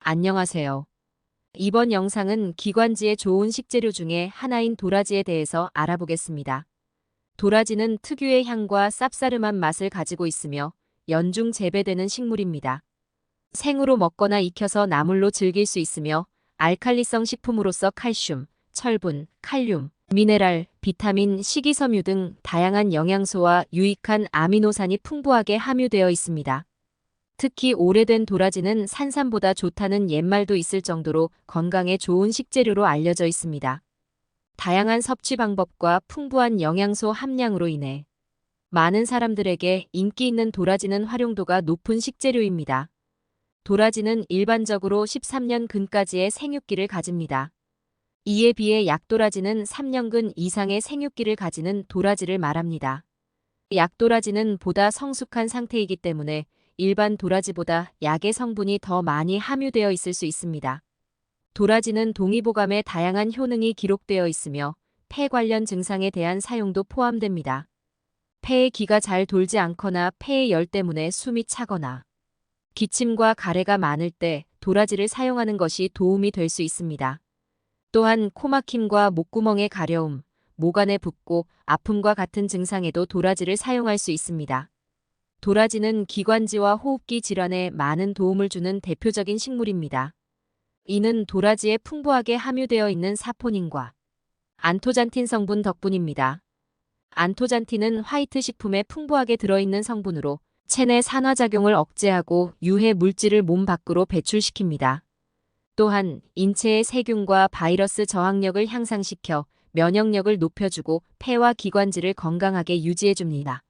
안녕하세요. 이번 영상은 기관지에 좋은 식재료 중에 하나인 도라지에 대해서 알아보겠습니다. 도라지는 특유의 향과 쌉싸름한 맛을 가지고 있으며 연중 재배되는 식물입니다. 생으로 먹거나 익혀서 나물로 즐길 수 있으며 알칼리성 식품으로서 칼슘, 철분, 칼륨, 미네랄, 비타민, 식이섬유 등 다양한 영양소와 유익한 아미노산이 풍부하게 함유되어 있습니다. 특히 오래된 도라지는 산삼보다 좋다는 옛말도 있을 정도로 건강에 좋은 식재료로 알려져 있습니다. 다양한 섭취 방법과 풍부한 영양소 함량으로 인해 많은 사람들에게 인기 있는 도라지는 활용도가 높은 식재료입니다. 도라지는 일반적으로 13년근까지의 생육기를 가집니다. 이에 비해 약도라지는 3년근 이상의 생육기를 가지는 도라지를 말합니다. 약도라지는 보다 성숙한 상태이기 때문에 일반 도라지보다 약의 성분이 더 많이 함유되어 있을 수 있습니다. 도라지는 동의보감에 다양한 효능이 기록되어 있으며 폐 관련 증상에 대한 사용도 포함됩니다. 폐의 기가 잘 돌지 않거나 폐의 열 때문에 숨이 차거나 기침과 가래가 많을 때 도라지를 사용하는 것이 도움이 될 수 있습니다. 또한 코막힘과 목구멍의 가려움, 목 안에 붓고 아픔과 같은 증상에도 도라지를 사용할 수 있습니다. 도라지는 기관지와 호흡기 질환에 많은 도움을 주는 대표적인 식물입니다. 이는 도라지에 풍부하게 함유되어 있는 사포닌과 안토잔틴 성분 덕분입니다. 안토잔틴은 화이트 식품에 풍부하게 들어있는 성분으로 체내 산화작용을 억제하고 유해 물질을 몸 밖으로 배출시킵니다. 또한 인체의 세균과 바이러스 저항력을 향상시켜 면역력을 높여주고 폐와 기관지를 건강하게 유지해줍니다.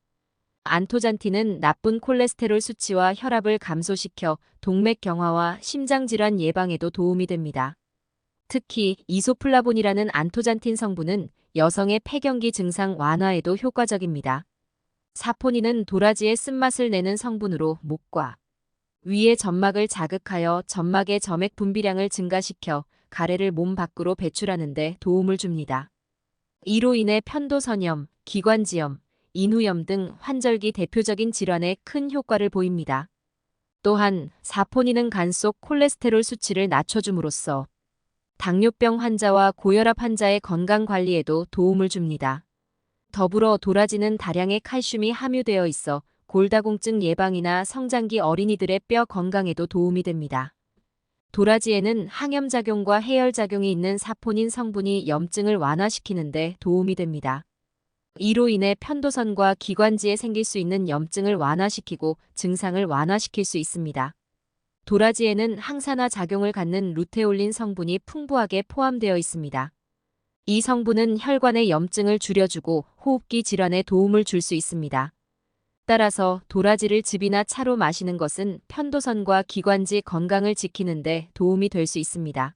안토잔틴은 나쁜 콜레스테롤 수치와 혈압을 감소시켜 동맥 경화와 심장질환 예방에도 도움이 됩니다. 특히 이소플라본이라는 안토잔틴 성분은 여성의 폐경기 증상 완화에도 효과적입니다. 사포닌은 도라지의 쓴맛을 내는 성분으로 목과 위의 점막을 자극하여 점막의 점액 분비량을 증가시켜 가래를 몸 밖으로 배출하는 데 도움을 줍니다. 이로 인해 편도선염, 기관지염, 인후염 등 환절기 대표적인 질환에 큰 효과를 보입니다. 또한 사포닌은 간 속 콜레스테롤 수치를 낮춰줌으로써 당뇨병 환자와 고혈압 환자의 건강 관리에도 도움을 줍니다. 더불어 도라지는 다량의 칼슘이 함유되어 있어 골다공증 예방이나 성장기 어린이들의 뼈 건강에도 도움이 됩니다. 도라지에는 항염작용과 해열작용이 있는 사포닌 성분이 염증을 완화시키는데 도움이 됩니다. 이로 인해 편도선과 기관지에 생길 수 있는 염증을 완화시키고 증상을 완화시킬 수 있습니다. 도라지에는 항산화 작용을 갖는 루테올린 성분이 풍부하게 포함되어 있습니다. 이 성분은 혈관의 염증을 줄여주고 호흡기 질환에 도움을 줄 수 있습니다. 따라서 도라지를 즙이나 차로 마시는 것은 편도선과 기관지 건강을 지키는 데 도움이 될 수 있습니다.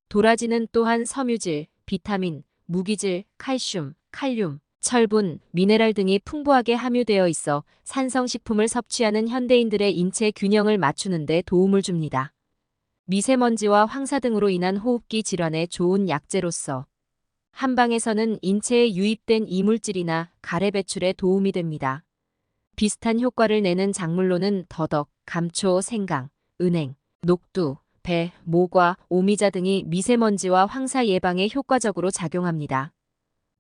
도라지는 또한 섬유질, 비타민, 무기질, 칼슘, 칼륨, 철분, 미네랄 등이 풍부하게 함유되어 있어 산성식품을 섭취하는 현대인들의 인체 균형을 맞추는 데 도움을 줍니다. 미세먼지와 황사 등으로 인한 호흡기 질환에 좋은 약재로서 한방에서는 인체에 유입된 이물질이나 가래 배출에 도움이 됩니다. 비슷한 효과를 내는 작물로는 더덕, 감초, 생강, 은행, 녹두, 배, 모과, 오미자 등이 미세먼지와 황사 예방에 효과적으로 작용합니다.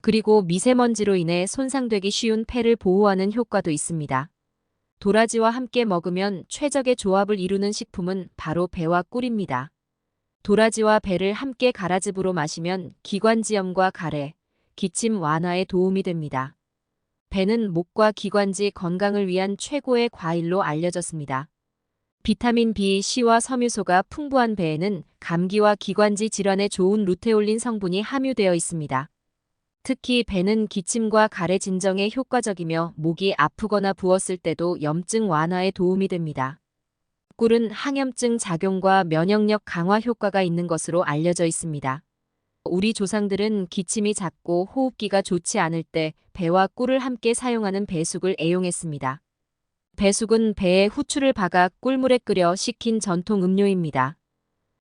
그리고 미세먼지로 인해 손상되기 쉬운 폐를 보호하는 효과도 있습니다. 도라지와 함께 먹으면 최적의 조합을 이루는 식품은 바로 배와 꿀입니다. 도라지와 배를 함께 가라즙으로 마시면 기관지염과 가래, 기침 완화에 도움이 됩니다. 배는 목과 기관지 건강을 위한 최고의 과일로 알려졌습니다. 비타민 B, C와 섬유소가 풍부한 배에는 감기와 기관지 질환에 좋은 루테올린 성분이 함유되어 있습니다. 특히 배는 기침과 가래 진정에 효과적이며 목이 아프거나 부었을 때도 염증 완화에 도움이 됩니다. 꿀은 항염증 작용과 면역력 강화 효과가 있는 것으로 알려져 있습니다. 우리 조상들은 기침이 잦고 호흡기가 좋지 않을 때 배와 꿀을 함께 사용하는 배숙을 애용했습니다. 배숙은 배에 후추를 박아 꿀물에 끓여 식힌 전통 음료입니다.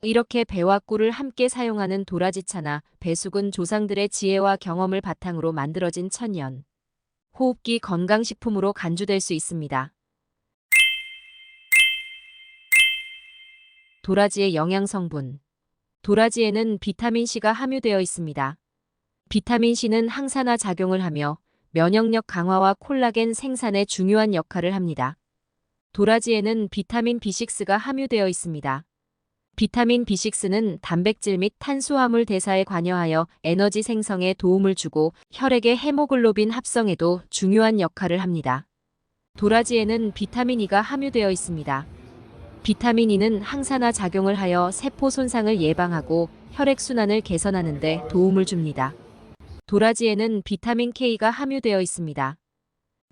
이렇게 배와 꿀을 함께 사용하는 도라지차나 배숙은 조상들의 지혜와 경험을 바탕으로 만들어진 천연 호흡기 건강식품으로 간주될 수 있습니다. 도라지의 영양 성분. 도라지에는 비타민C가 함유되어 있습니다. 비타민C는 항산화 작용을 하며 면역력 강화와 콜라겐 생산에 중요한 역할을 합니다. 도라지에는 비타민 B6가 함유되어 있습니다. 비타민 B6는 단백질 및 탄수화물 대사에 관여하여 에너지 생성에 도움을 주고 혈액의 헤모글로빈 합성에도 중요한 역할을 합니다. 도라지에는 비타민 E가 함유되어 있습니다. 비타민 E는 항산화 작용을 하여 세포 손상을 예방하고 혈액순환을 개선하는 데 도움을 줍니다. 도라지에는 비타민 K가 함유되어 있습니다.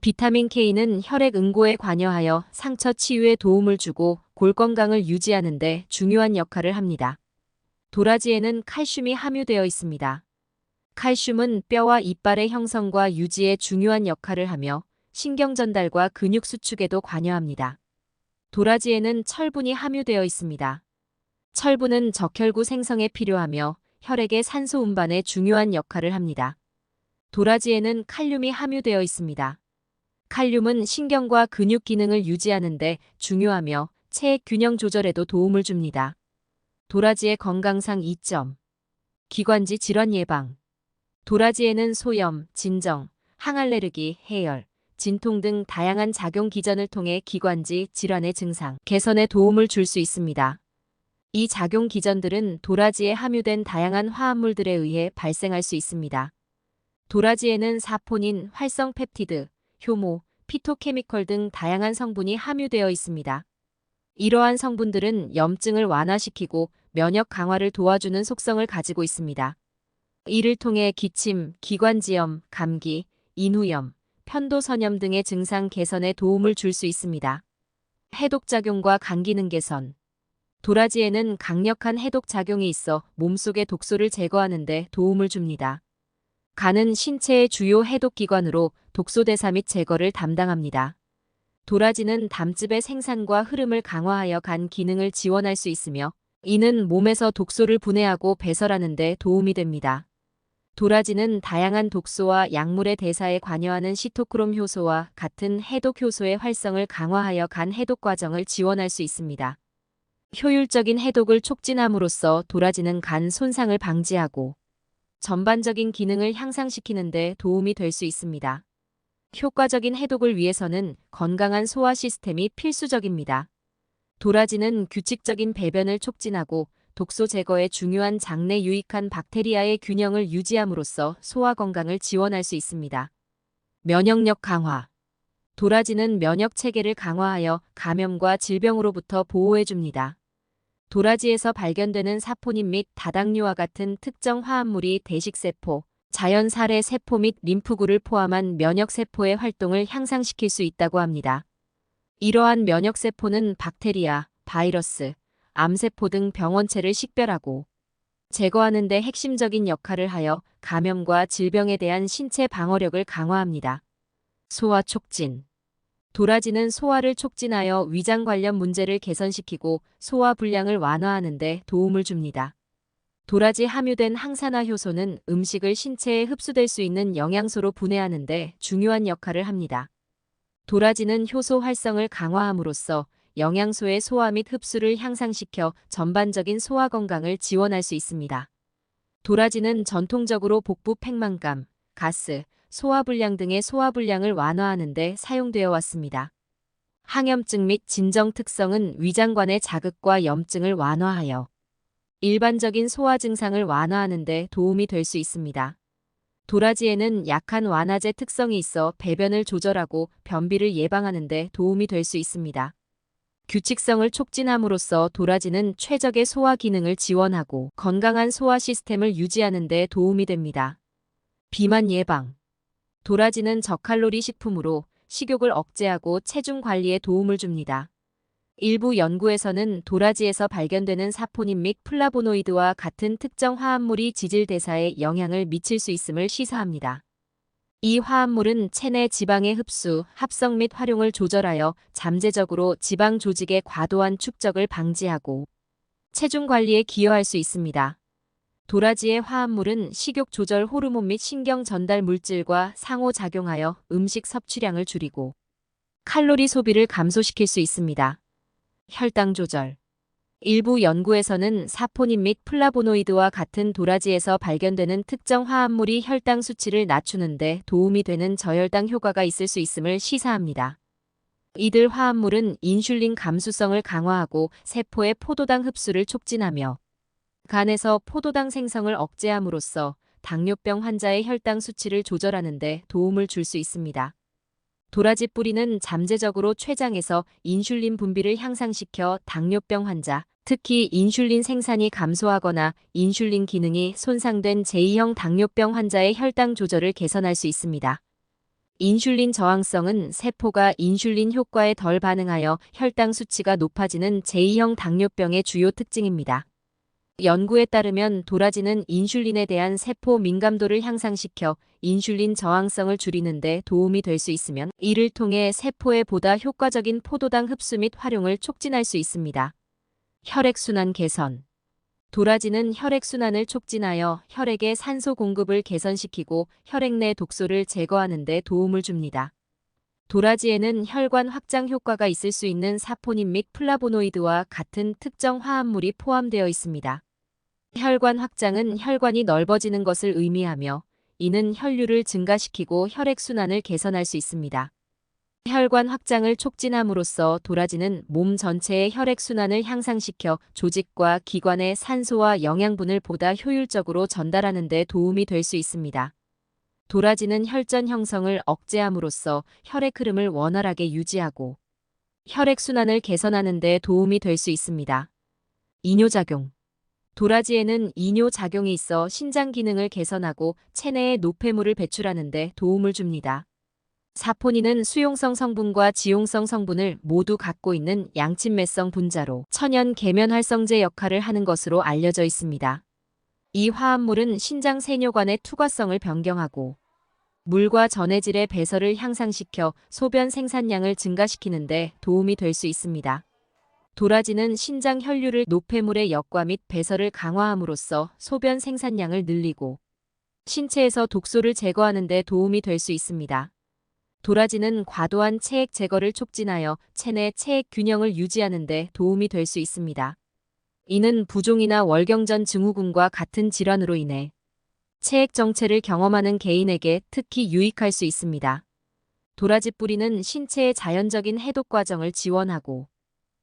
비타민 K는 혈액 응고에 관여하여 상처 치유에 도움을 주고 골 건강을 유지하는 데 중요한 역할을 합니다. 도라지에는 칼슘이 함유되어 있습니다. 칼슘은 뼈와 이빨의 형성과 유지에 중요한 역할을 하며 신경 전달과 근육 수축에도 관여합니다. 도라지에는 철분이 함유되어 있습니다. 철분은 적혈구 생성에 필요하며 혈액의 산소 운반에 중요한 역할을 합니다. 도라지에는 칼륨이 함유되어 있습니다. 칼륨은 신경과 근육 기능을 유지하는 데 중요하며 체액 균형 조절에도 도움을 줍니다. 도라지의 건강상 이점. 기관지 질환 예방. 도라지에는 소염, 진정, 항알레르기, 해열, 진통 등 다양한 작용 기전을 통해 기관지 질환의 증상 개선에 도움을 줄 수 있습니다. 이 작용 기전들은 도라지에 함유된 다양한 화합물들에 의해 발생할 수 있습니다. 도라지에는 사포닌, 활성 펩티드, 효모, 피토케미컬 등 다양한 성분이 함유되어 있습니다. 이러한 성분들은 염증을 완화시키고 면역 강화를 도와주는 속성을 가지고 있습니다. 이를 통해 기침, 기관지염, 감기, 인후염, 편도선염 등의 증상 개선에 도움을 줄 수 있습니다. 해독작용과 간 기능 개선. 도라지에는 강력한 해독작용이 있어 몸속의 독소를 제거하는 데 도움을 줍니다. 간은 신체의 주요 해독기관으로 독소 대사 및 제거를 담당합니다. 도라지는 담즙의 생산과 흐름을 강화하여 간 기능을 지원할 수 있으며 이는 몸에서 독소를 분해하고 배설하는 데 도움이 됩니다. 도라지는 다양한 독소와 약물의 대사에 관여하는 시토크롬 효소와 같은 해독 효소의 활성을 강화하여 간 해독 과정을 지원할 수 있습니다. 효율적인 해독을 촉진함으로써 도라지는 간 손상을 방지하고 전반적인 기능을 향상시키는 데 도움이 될 수 있습니다. 효과적인 해독을 위해서는 건강한 소화 시스템이 필수적입니다. 도라지는 규칙적인 배변을 촉진하고 독소 제거에 중요한 장내 유익한 박테리아의 균형을 유지함으로써 소화 건강을 지원할 수 있습니다. 면역력 강화. 도라지는 면역 체계를 강화하여 감염과 질병으로부터 보호해줍니다. 도라지에서 발견되는 사포닌 및 다당류와 같은 특정 화합물이 대식세포, 자연살해 세포 및 림프구를 포함한 면역세포의 활동을 향상시킬 수 있다고 합니다. 이러한 면역세포는 박테리아, 바이러스, 암세포 등 병원체를 식별하고 제거하는 데 핵심적인 역할을 하여 감염과 질병에 대한 신체 방어력을 강화합니다. 소화 촉진. 도라지는 소화를 촉진하여 위장 관련 문제를 개선시키고 소화 불량을 완화하는 데 도움을 줍니다. 도라지 함유된 항산화 효소는 음식을 신체에 흡수될 수 있는 영양소로 분해하는 데 중요한 역할을 합니다. 도라지는 효소 활성을 강화함으로써 영양소의 소화 및 흡수를 향상시켜 전반적인 소화 건강을 지원할 수 있습니다. 도라지는 전통적으로 복부 팽만감, 가스, 소화불량 등의 소화불량을 완화하는 데 사용되어 왔습니다. 항염증 및 진정 특성은 위장관의 자극과 염증을 완화하여 일반적인 소화 증상을 완화하는 데 도움이 될 수 있습니다. 도라지에는 약한 완화제 특성이 있어 배변을 조절하고 변비를 예방하는 데 도움이 될 수 있습니다. 규칙성을 촉진함으로써 도라지는 최적의 소화 기능을 지원하고 건강한 소화 시스템을 유지하는 데 도움이 됩니다. 비만 예방. 도라지는 저칼로리 식품으로 식욕을 억제하고 체중 관리에 도움을 줍니다. 일부 연구에서는 도라지에서 발견되는 사포닌 및 플라보노이드와 같은 특정 화합물이 지질 대사에 영향을 미칠 수 있음을 시사합니다. 이 화합물은 체내 지방의 흡수, 합성 및 활용을 조절하여 잠재적으로 지방 조직의 과도한 축적을 방지하고 체중 관리에 기여할 수 있습니다. 도라지의 화합물은 식욕 조절 호르몬 및 신경 전달 물질과 상호작용하여 음식 섭취량을 줄이고 칼로리 소비를 감소시킬 수 있습니다. 혈당 조절. 일부 연구에서는 사포닌 및 플라보노이드와 같은 도라지에서 발견되는 특정 화합물이 혈당 수치를 낮추는 데 도움이 되는 저혈당 효과가 있을 수 있음을 시사합니다. 이들 화합물은 인슐린 감수성을 강화하고 세포의 포도당 흡수를 촉진하며 간에서 포도당 생성을 억제함으로써 당뇨병 환자의 혈당 수치를 조절하는 데 도움을 줄 수 있습니다. 도라지 뿌리는 잠재적으로 췌장에서 인슐린 분비를 향상시켜 당뇨병 환자, 특히 인슐린 생산이 감소하거나 인슐린 기능이 손상된 제2형 당뇨병 환자의 혈당 조절을 개선할 수 있습니다. 인슐린 저항성은 세포가 인슐린 효과에 덜 반응하여 혈당 수치가 높아지는 제2형 당뇨병의 주요 특징입니다. 연구에 따르면 도라지는 인슐린에 대한 세포 민감도를 향상시켜 인슐린 저항성을 줄이는 데 도움이 될 수 있으면 이를 통해 세포의 보다 효과적인 포도당 흡수 및 활용을 촉진할 수 있습니다. 혈액순환 개선. 도라지는 혈액순환을 촉진하여 혈액의 산소 공급을 개선시키고 혈액 내 독소를 제거하는 데 도움을 줍니다. 도라지에는 혈관 확장 효과가 있을 수 있는 사포닌 및 플라보노이드와 같은 특정 화합물이 포함되어 있습니다. 혈관 확장은 혈관이 넓어지는 것을 의미하며 이는 혈류를 증가시키고 혈액순환을 개선할 수 있습니다. 혈관 확장을 촉진함으로써 도라지는 몸 전체의 혈액순환을 향상시켜 조직과 기관의 산소와 영양분을 보다 효율적으로 전달하는 데 도움이 될 수 있습니다. 도라지는 혈전 형성을 억제함으로써 혈액 흐름을 원활하게 유지하고 혈액순환을 개선하는 데 도움이 될 수 있습니다. 이뇨작용. 도라지에는 이뇨작용이 있어 신장 기능을 개선하고 체내의 노폐물을 배출하는 데 도움을 줍니다. 사포닌은 수용성 성분과 지용성 성분을 모두 갖고 있는 양친매성 분자로 천연 계면활성제 역할을 하는 것으로 알려져 있습니다. 이 화합물은 신장 세뇨관의 투과성을 변경하고 물과 전해질의 배설을 향상시켜 소변 생산량을 증가시키는 데 도움이 될 수 있습니다. 도라지는 신장 혈류를 노폐물의 역과 및 배설을 강화함으로써 소변 생산량을 늘리고 신체에서 독소를 제거하는 데 도움이 될 수 있습니다. 도라지는 과도한 체액 제거를 촉진하여 체내 체액 균형을 유지하는 데 도움이 될 수 있습니다. 이는 부종이나 월경전 증후군과 같은 질환으로 인해 체액 정체를 경험하는 개인에게 특히 유익할 수 있습니다. 도라지 뿌리는 신체의 자연적인 해독 과정을 지원하고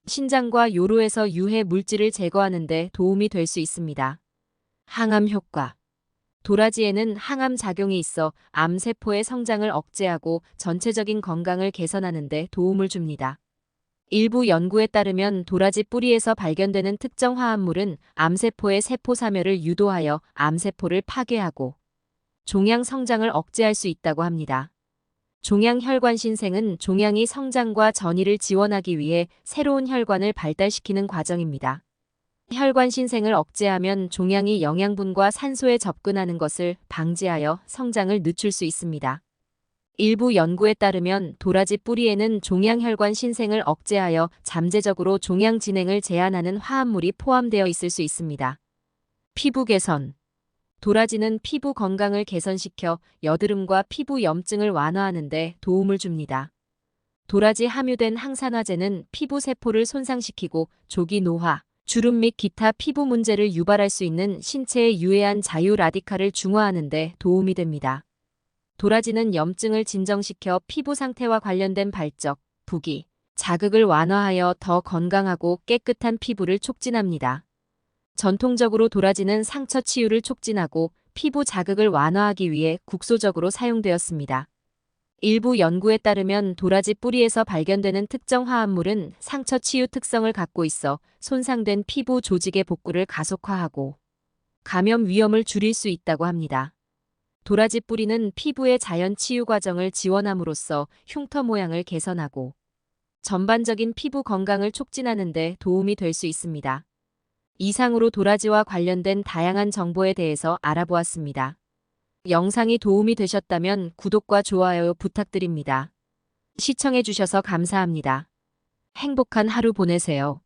신장과 요로에서 유해 물질을 제거하는 데 도움이 될 수 있습니다. 항암 효과. 도라지에는 항암 작용이 있어 암세포의 성장을 억제하고 전체적인 건강을 개선하는 데 도움을 줍니다. 일부 연구에 따르면 도라지 뿌리에서 발견되는 특정 화합물은 암세포의 세포 사멸을 유도하여 암세포를 파괴하고 종양 성장을 억제할 수 있다고 합니다. 종양 혈관 신생은 종양이 성장과 전이를 지원하기 위해 새로운 혈관을 발달시키는 과정입니다. 혈관 신생을 억제하면 종양이 영양분과 산소에 접근하는 것을 방지하여 성장을 늦출 수 있습니다. 일부 연구에 따르면 도라지 뿌리에는 종양혈관 신생을 억제하여 잠재적으로 종양 진행을 제한하는 화합물이 포함되어 있을 수 있습니다. 피부 개선. 도라지는 피부 건강을 개선시켜 여드름과 피부 염증을 완화하는 데 도움을 줍니다. 도라지 함유된 항산화제는 피부 세포를 손상시키고 조기 노화, 주름 및 기타 피부 문제를 유발할 수 있는 신체의 유해한 자유 라디칼을 중화하는 데 도움이 됩니다. 도라지는 염증을 진정시켜 피부 상태와 관련된 발적, 부기, 자극을 완화하여 더 건강하고 깨끗한 피부를 촉진합니다. 전통적으로 도라지는 상처 치유를 촉진하고 피부 자극을 완화하기 위해 국소적으로 사용되었습니다. 일부 연구에 따르면 도라지 뿌리에서 발견되는 특정 화합물은 상처 치유 특성을 갖고 있어 손상된 피부 조직의 복구를 가속화하고 감염 위험을 줄일 수 있다고 합니다. 도라지 뿌리는 피부의 자연 치유 과정을 지원함으로써 흉터 모양을 개선하고 전반적인 피부 건강을 촉진하는 데 도움이 될 수 있습니다. 이상으로 도라지와 관련된 다양한 정보에 대해서 알아보았습니다. 영상이 도움이 되셨다면 구독과 좋아요 부탁드립니다. 시청해주셔서 감사합니다. 행복한 하루 보내세요.